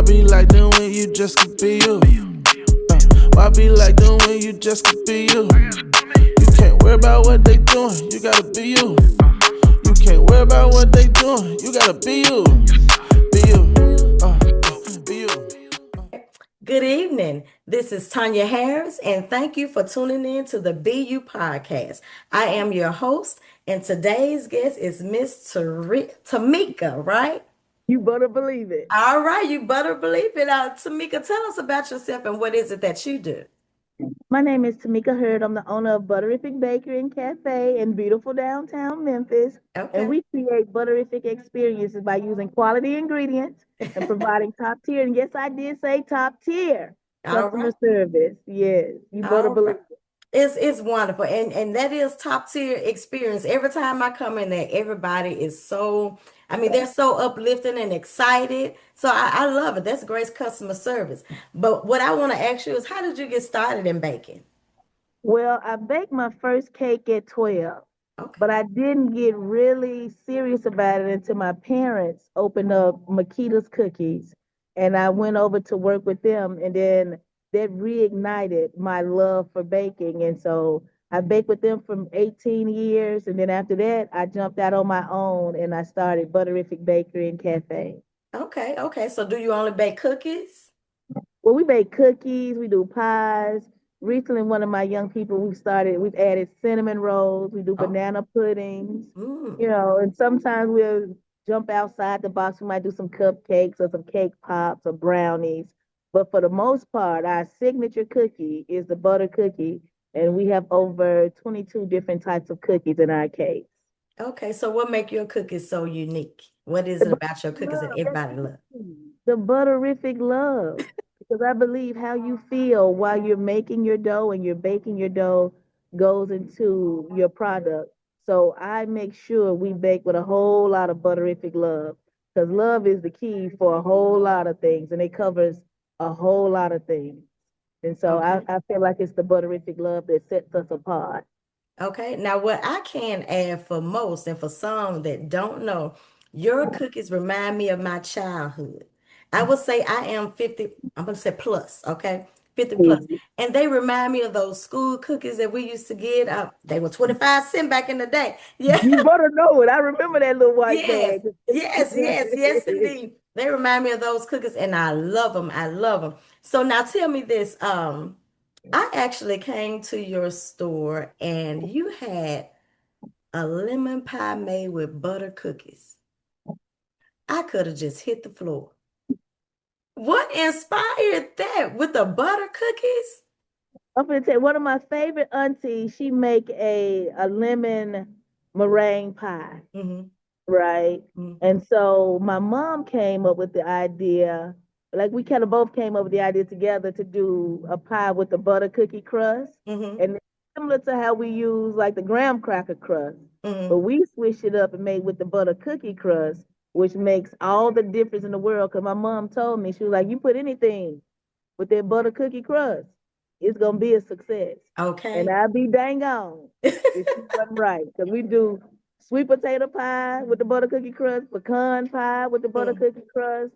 be like them when you just could be you? Why be like them when you just could be you? You can't worry about what they doing, you gotta be you. You can't worry about what they doing, you gotta be you. Be you, be you. Good evening. This is Tanya Harris, and thank you for tuning in to the BU podcast. I am your host, and today's guest is Miss Tamika, right? You better believe it. All right, you better believe it. Tamika, tell us about yourself and what is it that you do? My name is Tamika Hurd. I'm the owner of Butteriffic Bakery and Cafe in beautiful downtown Memphis. And Okay. we create Butteriffic experiences by using quality ingredients and providing top tier. And yes, I did say top tier All customer right. service. Yes, you better All believe right. It's wonderful, and that is top tier experience. Every time I come in there, everybody is so, I mean, they're so uplifting and excited. So I love it. That's great customer service. But what I want to ask you is, how did you get started in baking? Well, I baked my first cake at 12, Okay. but I didn't get really serious about it until my parents opened up Makita's Cookies and I went over to work with them. And then that reignited my love for baking. And so I baked with them for 18 years. And then after that, I jumped out on my own and I started Butteriffic Bakery and Cafe. Okay. Okay. So do you only bake cookies? Well, we bake cookies, we do pies. Recently, one of my young people, we've added cinnamon rolls, we do Oh, banana puddings, mm, and sometimes we'll jump outside the box. We might do some cupcakes or some cake pops or brownies. But for the most part, our signature cookie is the butter cookie, and we have over 22 different types of cookies in our cakes. okay. So what make your cookies so unique? What is The it about your butterific cookies that love, that's everybody the loves? key. The butterific love. Because I believe how you feel while you're making your dough and you're baking your dough goes into your product. So I make sure we bake with a whole lot of butterific love. Because love is the key for a whole lot of things and it covers a whole lot of things. And so Okay. I feel like it's the butterific love that sets us apart. Okay, now what I can add for most and for some that don't know, your cookies remind me of my childhood. I would say I am 50, I'm gonna say plus, okay? 50 plus. And they remind me of those school cookies that we used to get. They were 25 cents back in the day. Yeah, You better know it. I remember that little white yes, bag. yes, indeed. They remind me of those cookies, and I love them. I love them. So now tell me this. I actually came to your store and you had a lemon pie made with butter cookies. I could have just hit the floor. What inspired that with the butter cookies? I'm gonna tell you, one of my favorite aunties, she make a lemon meringue pie, Hmm. right? Hmm. And so my mom came up with the idea, like we kind of both came up with the idea together to do a pie with the butter cookie crust. Hmm. And it's similar to how we use like the graham cracker crust, but Hmm. we switched it up and made with the butter cookie crust, which makes all the difference in the world. Because my mom told me, she was like, you put anything with that butter cookie crust, it's gonna be a success. And Okay. I'll be dang on if she wasn't right. Because we do sweet potato pie with the butter cookie crust, pecan pie with the butter Mm. cookie crust,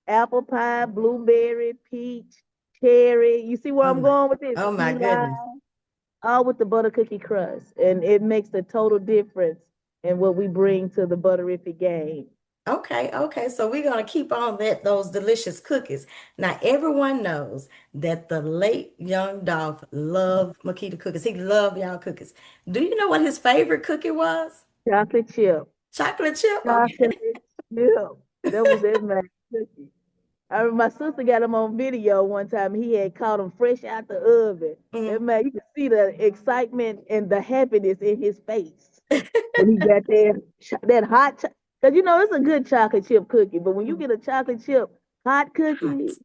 apple pie, blueberry, peach, cherry. You see where Oh I'm my, going with this? oh my Key goodness. lime, all with the butter cookie crust. And it makes a total difference in what we bring to the butterific game. Okay, okay. So we're gonna keep on those delicious cookies. Now everyone knows that the late young Dolph loved Makita cookies. He loved y'all cookies. Do you know what his favorite cookie was? Chocolate chip. Chocolate chip. Okay. Chocolate chip. That was that man cookie. I remember my sister got him on video one time. He had caught him fresh out the oven. That Mhm. man, you could see the excitement and the happiness in his face when he got there. That hot, because it's a good chocolate chip cookie. But when you get a chocolate chip hot cookie, Hot.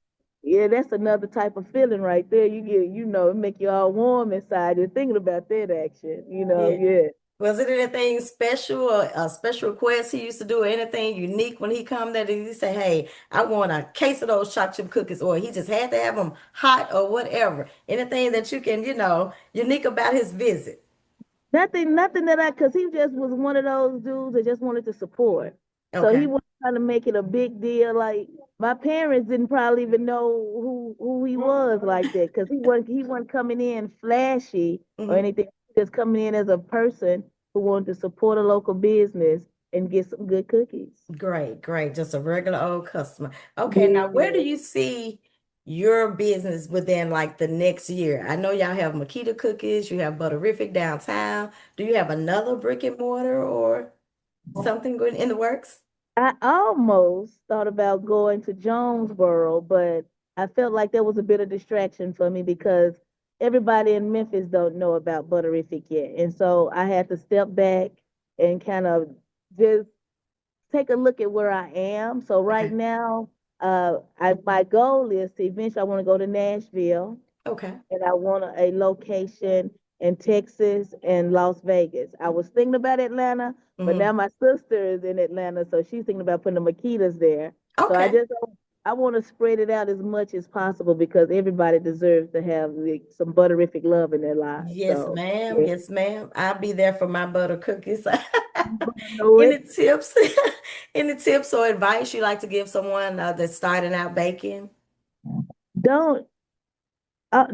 yeah, that's another type of feeling right there. You get, it make you all warm inside. You're thinking about that action. Yeah. Yeah. Was it anything special or a special request he used to do or anything unique when he come there? Did he say, hey, I want a case of those chocolate chip cookies, or he just had to have them hot or whatever? Anything that you can, unique about his visit? Nothing because he just was one of those dudes that just wanted to support. So he Okay. wasn't trying to make it a big deal. Like my parents didn't probably even know who he was like that because he wasn't coming in flashy or Hmm. anything. He was just coming in as a person who wanted to support a local business and get some good cookies. Great, great. Just a regular old customer. Okay, now where do Yeah. you see your business within like the next year? I know y'all have Makita cookies, you have Butteriffic downtown. Do you have another brick and mortar or something going in the works? I almost thought about going to Jonesboro, but I felt like there was a bit of distraction for me because everybody in Memphis don't know about Butteriffic yet. And so I had to step back and kind of just take a look at where I am. So right Okay. now, my goal is to eventually I want to go to Nashville Okay. and I want a location in Texas and Las Vegas. I was thinking about Atlanta, but now Hmm. my sister is in Atlanta, so she's thinking about putting the Makitas there. So Okay. I want to spread it out as much as possible because everybody deserves to have some butterific love in their lives. Yes, So ma'am. yeah, Yes, ma'am. I'll be there for my butter cookies. you gonna know Any it. tips? Any tips or advice you like to give someone that's starting out baking? Don't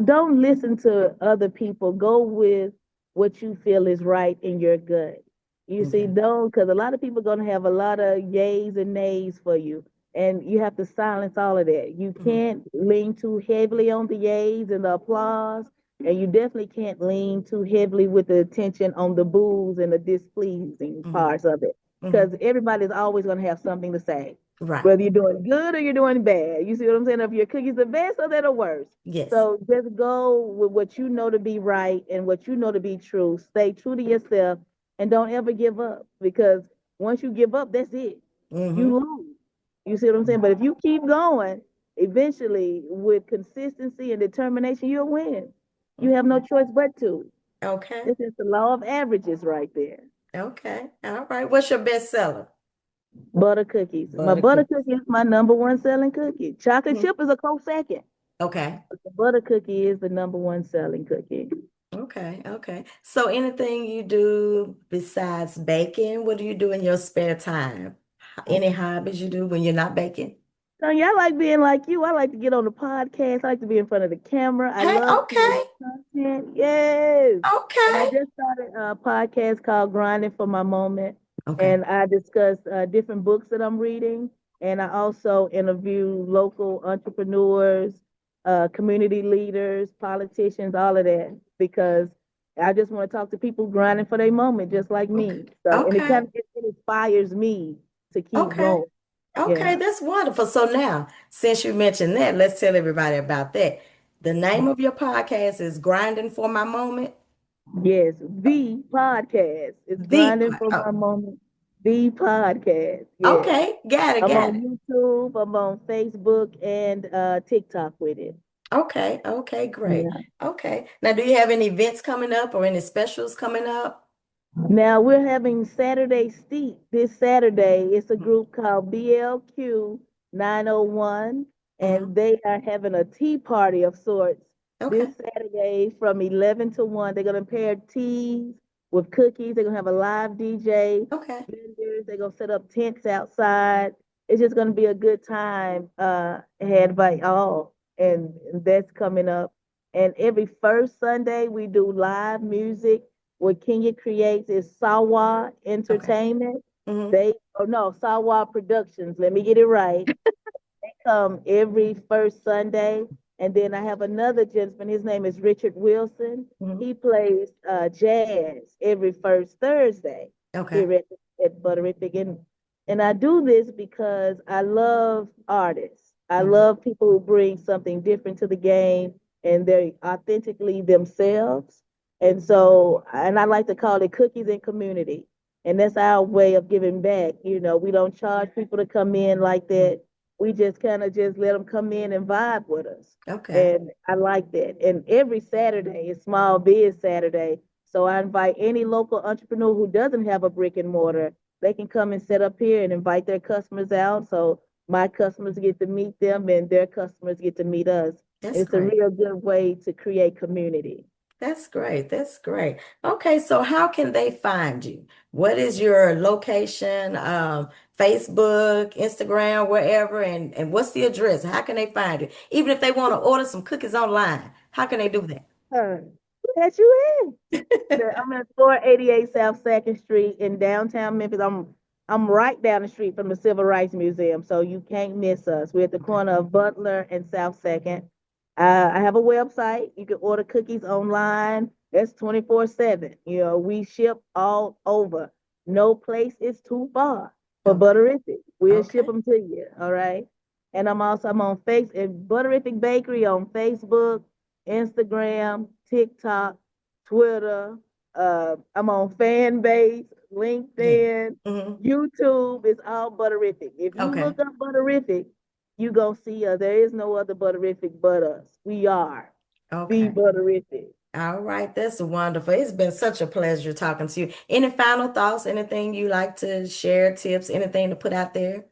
don't listen to other people. Go with what you feel is right in your gut. You see, Okay. don't, because a lot of people are going to have a lot of yays and nays for you. And you have to silence all of that. You Hmm. can't lean too heavily on the yays and the applause. And you definitely can't lean too heavily with the attention on the boos and the displeasing Hmm. parts of it. Hmm. Because everybody's always going to have something to say, Right. whether you're doing good or you're doing bad. You see what I'm saying? If your cookies the best or they're the worst. Yes. So just go with what you know to be right and what you know to be true. Stay true to yourself and don't ever give up because once you give up, that's it. Hmm. You lose. You see what I'm saying? But if you keep going, eventually with consistency and determination, you'll win. You have no choice but to. Okay. This is the law of averages right there. Okay. All right. What's your best seller? Butter cookies. My Butter butter cookies. cookie is my number one selling cookie. Chocolate Mhm. chip is a close second. Okay. But the butter cookie is the number one selling cookie. Okay. Okay. So anything you do besides baking, what do you do in your spare time? Any hobbies you do when you're not baking? So yeah, I like being like you. I like to get on the podcast. I like to be in front of the camera. I Hey, love okay. creating content. Yes. And I Okay. just started a podcast called Grinding for My Moment. Okay. And I discuss different books that I'm reading. And I also interview local entrepreneurs, community leaders, politicians, all of that, because I just want to talk to people grinding for their moment, just like Okay. me. So, and it Okay. kind of it inspires me to keep Okay. going. Okay, Yeah. that's wonderful. So now, since you mentioned that, let's tell everybody about that. The name of your podcast is Grinding for My Moment. Yes, the podcast. It's grinding for my moment. The podcast. Yes. Okay, got it, I'm got on it. YouTube, I'm on Facebook and TikTok with it. Okay, okay, great. Yeah. Okay. Now, do you have any events coming up or any specials coming up? Now we're having Saturday Steep this Saturday. It's a group called BLQ 901, Hmm. and they are having a tea party of sorts this Okay, Saturday from 11 to 1. They're going to pair teas with cookies. They're going to have a live DJ, okay, vendors. They're going to set up tents outside. It's just going to be a good time had by all, and that's coming up. And every first Sunday, we do live music. What Kenya creates is Sawa okay. Entertainment. Hmm. They, oh no, Sawa Productions. Let me get it right. They come every first Sunday. And then I have another gentleman. His name is Richard Wilson. Hmm. He plays jazz every first Thursday Okay, here at Butteriffic. And I do this because I love artists. I hmm. love people who bring something different to the game and they're authentically themselves. And so, and I like to call it cookies and community. And that's our way of giving back. You know, we don't charge people to come in like that. We just kind of just let them come in and vibe with us. Okay, And I like that. And every Saturday is Small Biz Saturday. So I invite any local entrepreneur who doesn't have a brick and mortar, they can come and set up here and invite their customers out. So my customers get to meet them and their customers get to meet us. that's It's a great. real good way to create community. That's great. That's great. Okay, so how can they find you? What is your location? Facebook, Instagram, wherever, and what's the address? How can they find you? Even if they want to order some cookies online, how can they do that? Let you in. I'm at 488 South Second Street in downtown Memphis. I'm right down the street from the Civil Rights Museum, so you can't miss us. We're at the Okay. corner of Butler and South Second. I have a website. You can order cookies online. That's 24/7. You know, we ship all over. No place is too far for Okay. Butteriffic. We'll ship Okay. them to you. All right. And I'm on Facebook, Butteriffic Bakery on Facebook, Instagram, TikTok, Twitter. I'm on Fanbase, Yeah. LinkedIn, Hmm. YouTube. It's all Butteriffic. If you Okay. look up Butteriffic, you gonna see us. There is no other Butteriffic but us. We are the Okay. Butteriffic. All right. That's wonderful. It's been such a pleasure talking to you. Any final thoughts? Anything you like to share, tips, anything to put out there?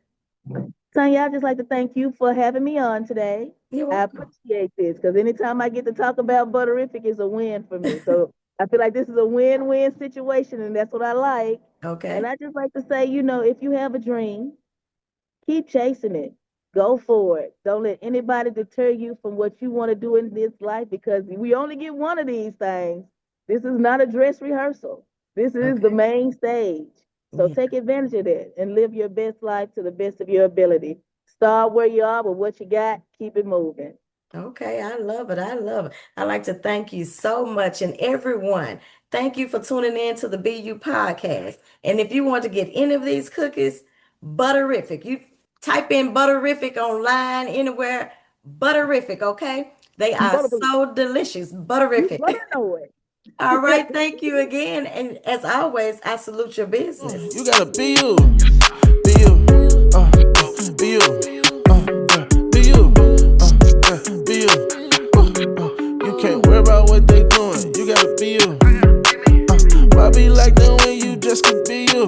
Tanya, I'd just like to thank you for having me on today. You're I welcome. appreciate this because anytime I get to talk about Butterific is a win for me. So I feel like this is a win-win situation, and that's what I like. And Okay. I just like to say, if you have a dream, keep chasing it. Go for it. Don't let anybody deter you from what you want to do in this life because we only get one of these things. This is not a dress rehearsal. This is the Okay. main stage. So Yeah. take advantage of that and live your best life to the best of your ability. Start where you are with what you got. Keep it moving. Okay, I love it. I love it. I'd like to thank you so much. And everyone, thank you for tuning in to the BU podcast. And if you want to get any of these cookies, Butterific, you type in Butterific online, anywhere, Butterific, okay? They are But so delicious. you Butterific. better know it. All right, thank you again. And as always, I salute your business. You gotta be you, be you, be you, be you, be you. You can't worry about what they doing. You gotta be you. Why be like that when you just could be you?